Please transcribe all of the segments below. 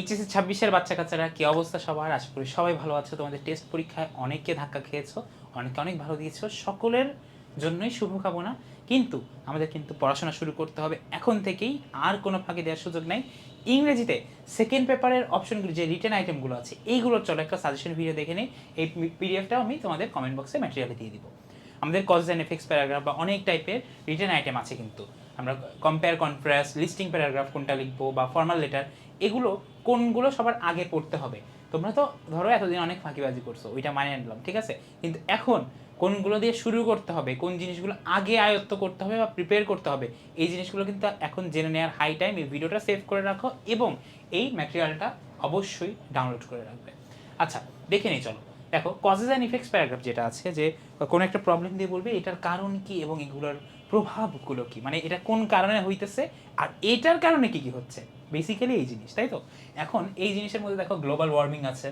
HSC 26-এর বাচ্চা কাচ্চারা কী অবস্থা সবার? আশা করি সবাই ভালো আছো। তোমাদের টেস্ট পরীক্ষায় অনেকে ধাক্কা খেয়েছো, অনেকে অনেক ভালো দিয়েছো। সকলের জন্যই শুভকামনা। কিন্তু আমাদের কিন্তু পড়াশোনা শুরু করতে হবে এখন থেকেই, আর কোনো ফাঁকি দেওয়ার সুযোগ নাই। ইংরেজিতে সেকেন্ড পেপারের অপশনগুলো যে রিটেন আইটেমগুলো আছে এইগুলোর চলো একটা সাজেশন ভিডিও দেখে নিই। এই পিডিএফটাও আমি তোমাদের কমেন্ট বক্সে ম্যাটেরিয়ালে দিয়ে দিব। আমাদের কজ অ্যান্ড এফেক্টস প্যারাগ্রাফ বা অনেক টাইপের রিটেন আইটেম আছে কিন্তু। আমরা কম্পেয়ার, কন্ট্রাস্ট, লিস্টিং প্যারাগ্রাফ কোনটা লিখবো বা ফর্মাল লেটার, এগুলো কোনগুলো সবার আগে পড়তে হবে। তোমরা তো ধরো এতদিন অনেক ফাঁকিবাজি করছো, ওইটা মানে নিলাম, ঠিক আছে, কিন্তু এখন কোনগুলো দিয়ে শুরু করতে হবে, কোন জিনিসগুলো আগে আয়ত্ত করতে হবে বা প্রিপেয়ার করতে হবে, এই জিনিসগুলো কিন্তু এখন জেনে নেওয়ার হাই টাইম। এই ভিডিওটা সেভ করে রাখো এবং এই ম্যাটেরিয়ালটা অবশ্যই ডাউনলোড করে রাখবে। আচ্ছা, দেখে নিই চলো। দেখো, কজেস অ্যান্ড ইফেক্টস প্যারাগ্রাফ যেটা আছে, যে কোনো একটা প্রবলেম দিয়ে বলবে এটার কারণ কি এবং এগুলোর প্রভাবগুলো কি, মানে এটা কোন কারণে হইতেছে আর এটার কারণে কি কি হচ্ছে, বেসিক্যালি এই জিনিস, তাই তো। এখন এই জিনিসের মধ্যে দেখো গ্লোবাল ওয়ার্মিং আছে,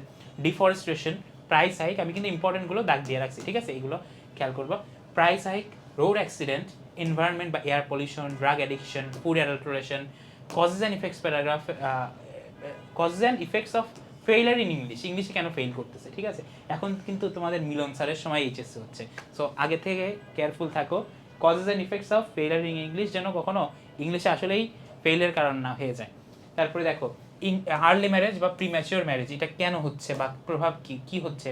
ডিফরেস্টেশন, প্রাইস হাইক। আমি কিন্তু ইম্পর্টেন্টগুলো দাগ দিয়ে রাখছি, ঠিক আছে, এগুলো খেয়াল করবো। Price hike, road accident, environment বা air pollution, drug addiction, food adulteration, causes and effects paragraph, causes and effects of failure in English, ইংলিশে কেন ফেইল করতেছে, ঠিক আছে। এখন কিন্তু তোমাদের মিলন স্যারের সময় এইচএসসি হচ্ছে, সো আগে থেকে কেয়ারফুল থাকো। Causes and effects of failure in English যেন কখনো ইংলিশে আসলেই ফেইলের কারণ না হয়ে যায়। তারপরে দেখো আর্লি ম্যারেজ বা প্রিম্যাচিওর ম্যারেজ, এটা কেন হচ্ছে বা প্রভাব কি কি হচ্ছে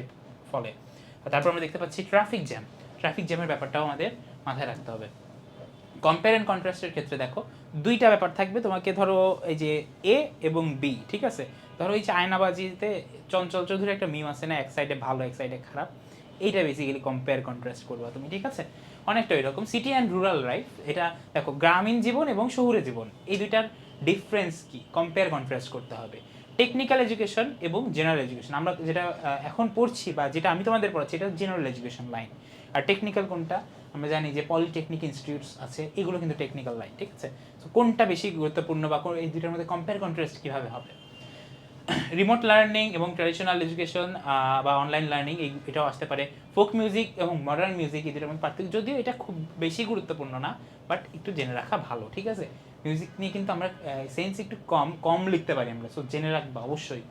ফলে। তারপর আমরা দেখতে পাচ্ছি ট্রাফিক জ্যাম, ট্রাফিক জ্যামের ব্যাপারটাও আমাদের মাথায় রাখতে হবে। কম্পেয়ার অ্যান্ড কন্ট্রাস্টের ক্ষেত্রে দেখো দুইটা ব্যাপার থাকবে তোমাকে, ধরো এই যে এ এবং বি, ঠিক আছে। ধরো এই যে আয়নাবাজিতে চঞ্চল চৌধুরী একটা মিম আছে না, এক সাইডে ভালো এক সাইডে খারাপ, এইটা বেসিক্যালি কম্পেয়ার কন্ট্রাস্ট করবা তুমি, ঠিক আছে। অনেকটা এরকম সিটি অ্যান্ড রুরাল লাইফ, এটা দেখো গ্রামীণ জীবন এবং শহুরে জীবন, এই দুইটার ডিফারেন্স কি কম্পেয়ার কন্ট্রাস্ট করতে হবে। টেকনিক্যাল এডুকেশন এবং জেনারেল এডুকেশন, আমরা যেটা এখন পড়ছি বা যেটা আমি তোমাদের পড়াচ্ছি এটা জেনারেল এডুকেশন লাইন। আর টেকনিক্যাল কোনটা, আমরা জানি যে পলিটেকনিক ইনস্টিটিউটস আছে, এগুলো কিন্তু টেকনিক্যাল লাইন, ঠিক আছে। তো কোনটা বেশি গুরুত্বপূর্ণ বা এই দুইটার মধ্যে কম্পেয়ার কন্ট্রাস্ট কীভাবে হবে। রিমোট লার্নিং এবং ট্র্যাডিশনাল এডুকেশন বা অনলাইন লার্নিং, এটাও আসতে পারে। ফোক মিউজিক এবং মডার্ন মিউজিক, এই দুটোর মধ্যে পার্থক্য, যদিও এটা খুব বেশি গুরুত্বপূর্ণ না, বাট একটু জেনে রাখা ভালো, ঠিক আছে। মিউজিক নিয়ে কিন্তু আমরা সেন্স একটু কম কম লিখতে পারি আমরা, সো জেনে রাখবা অবশ্যই।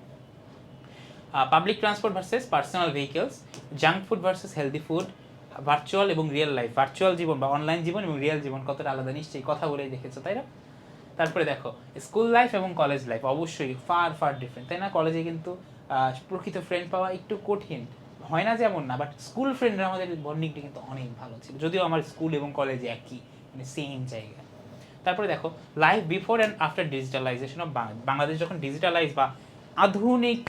Public transport versus personal vehicles, junk food versus healthy food, virtual এবং রিয়েল লাইফ, ভার্চুয়াল জীবন বা অনলাইন জীবন এবং রিয়েল জীবন কতটা আলাদা, নিশ্চয়ই কথা বলেই দেখেছো, তাই না। তারপরে দেখো স্কুল লাইফ এবং কলেজ লাইফ, অবশ্যই ফার ফার ডিফারেন্ট, তাই না। কলেজে কিন্তু প্রকৃত ফ্রেন্ড পাওয়া একটু কঠিন, হয় না যেমন না, বাট স্কুল ফ্রেন্ডরা আমাদের বন্ডিংটা কিন্তু অনেক ভালো ছিল, যদিও আমার স্কুল এবং কলেজে একই, মানে সেম জায়গা। তারপরে দেখো life before and after digitalization of Bangladesh, যখন ডিজিটালাইজ বা আধুনিক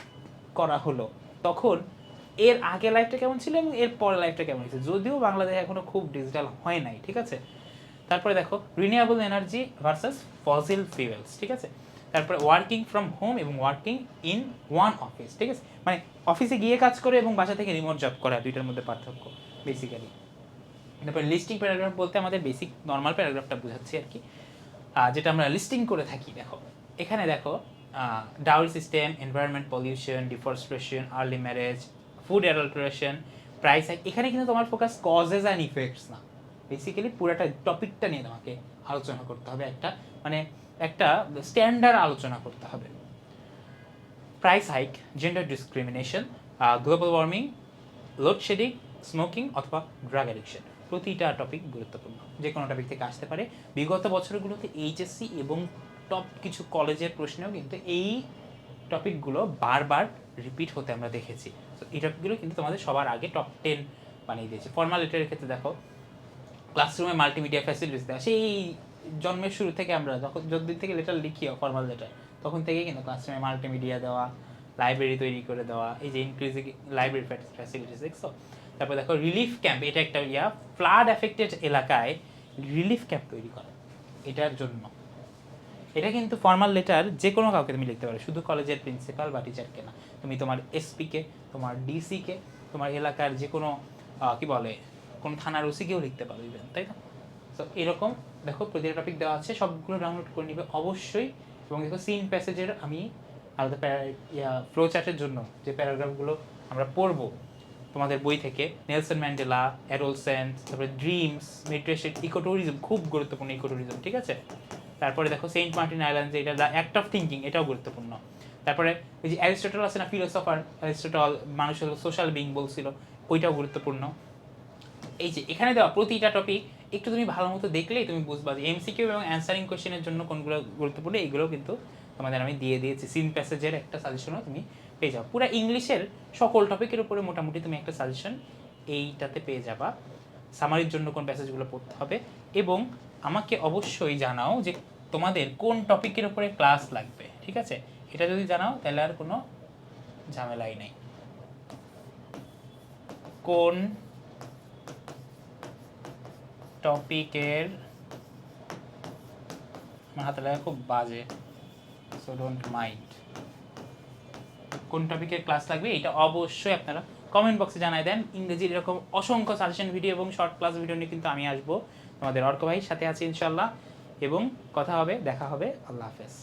করা হলো তখন এর আগে লাইফটা কেমন ছিল এবং এর পরে লাইফটা কেমন হয়েছে, যদিও বাংলাদেশ এখনো খুব ডিজিটাল হয় নাই, ঠিক আছে। তারপরে দেখো রিনিউয়েবল এনার্জি ভার্সেস ফসিল ফিউয়েলস, ঠিক আছে। তারপরে ওয়ার্কিং ফ্রম হোম এবং ওয়ার্কিং ইন ওয়ান অফিস, ঠিক আছে, মানে অফিসে গিয়ে কাজ করে এবং বাসা থেকে রিমোট জব করা, দুইটার মধ্যে পার্থক্য বেসিক্যালি। তারপরে লিস্টিং প্যারাগ্রাফ বলতে আমাদের বেসিক নর্মাল প্যারাগ্রাফটা বোঝাচ্ছি আর কি, যেটা আমরা লিস্টিং করে থাকি। দেখো এখানে দেখো dowry system, environment pollution, deforestation, early marriage, food adulteration, price hike, এখানে কিন্তু তোমার ফোকাস কজেস অ্যান্ড ইফেক্টস না, বেসিক্যালি পুরোটা টপিকটা নিয়ে তোমাকে আলোচনা করতে হবে, একটা মানে একটা স্ট্যান্ডার্ড আলোচনা করতে হবে। Price hike, gender discrimination, global warming, load shedding, smoking অথবা ড্রাগ অ্যাডিকশন, প্রতিটা টপিক গুরুত্বপূর্ণ, যে কোনো টপিক থেকে আসতে পারে। বিগত বছরগুলোতে এইচএসসি এবং টপ কিছু কলেজের প্রশ্নেও কিন্তু এই টপিকগুলো বারবার রিপিট হতে আমরা দেখেছি। তো এই টপিকগুলো কিন্তু তোমাদের সবার আগে টপ 10 বানিয়ে দিয়েছে। ফর্মাল লেটারের ক্ষেত্রে দেখো ক্লাসরুমে মাল্টিমিডিয়া ফ্যাসিলিটিস দেওয়া, সেই জন্মের শুরু থেকে আমরা যতদিন থেকে লেটার লিখি ফর্মাল লেটার, তখন থেকেই কিন্তু ক্লাসরুমে মাল্টিমিডিয়া দেওয়া, লাইব্রেরি তৈরি করে দেওয়া, এই যে ইনক্রিজিং লাইব্রেরি ফ্যাসিলিটিস, দেখছো। তারপর দেখো রিলিফ ক্যাম্প, এটা একটা ফ্লাড এফেক্টেড এলাকায় রিলিফ ক্যাম্প তৈরি করা, এটার জন্য এটা কিন্তু ফর্মাল লেটার যে কোনো কাউকে তুমি লিখতে পারো, শুধু কলেজের প্রিন্সিপাল বা টিচারকে না, তুমি তোমার এসপিকে, তোমার ডিসিকে, তোমার এলাকার যে কোনো কি বলে কোনো থানার ওসিকেও লিখতে পারো ইভেন, তাই না। তো এরকম দেখো প্রতিটা টপিক দেওয়া আছে, সবগুলো ডাউনলোড করে নিবে অবশ্যই। এবং দেখো সিন প্যাসেজের আমি আলাদা ফ্লো চার্টের জন্য যে প্যারাগ্রাফগুলো আমরা পড়বো তোমাদের বই থেকে, নেলসন ম্যান্ডেলা, অ্যারল সেন্স, তারপরে ড্রিমস, মেডিটেশন, ইকোট্যুরিজম, খুব গুরুত্বপূর্ণ ইকোট্যুরিজম, ঠিক আছে। তারপরে দেখো সেন্ট মার্টিন আইল্যান্ড, এটা দ্য অ্যাক্ট অফ থিঙ্কিং, এটাও গুরুত্বপূর্ণ। তারপরে ওই যে অ্যারিস্টটল আছে না, ফিলোসফার অ্যারিস্টটল, মানুষ হলো সোশ্যাল বিং বলছিল, ওইটাও গুরুত্বপূর্ণ। এই যে এখানে দেওয়া প্রতিটা টপিক একটু তুমি ভালো মতো দেখলেই তুমি বুঝবা যে এমসিকিউ এবং অ্যান্সারিং কোয়েশ্চেনের জন্য কোনগুলো গুরুত্বপূর্ণ, এইগুলোও কিন্তু তোমাদের আমি দিয়ে দিয়েছি। সিন প্যাসেজের একটা সাজেশনও তুমি পেয়ে যাও। পুরো ইংলিশের সকল টপিকের উপরে মোটামুটি তুমি একটা সাজেশন এইটাতে পেয়ে যাবা। সামারির জন্য কোন প্যাসেজগুলো পড়তে হবে, এবং আমাকে অবশ্যই জানাও যে তোমাদের কোন টপিকের উপরে ক্লাস লাগবে, ঠিক আছে? এটা যদি জানাও তাহলে আর কোনো ঝামেলাই নেই। কোন টপিকের, আমার হাতে লাগা খুব বাজে, সো ডোন্ট মাইন্ড, কোন টপিকের ক্লাস লাগবে এটা অবশ্যই আপনারা কমেন্ট বক্সে জানাই দেন। ইংরেজির এরকম অসংখ্য সাজেশন ভিডিও এবং শর্ট ক্লাস ভিডিও নিয়ে কিন্তু আমি আসবো, তোমাদের অর্ক ভাইয়ের সাথে আছি ইনশাল্লাহ, এবং কথা হবে, দেখা হবে। আল্লাহ হাফেজ।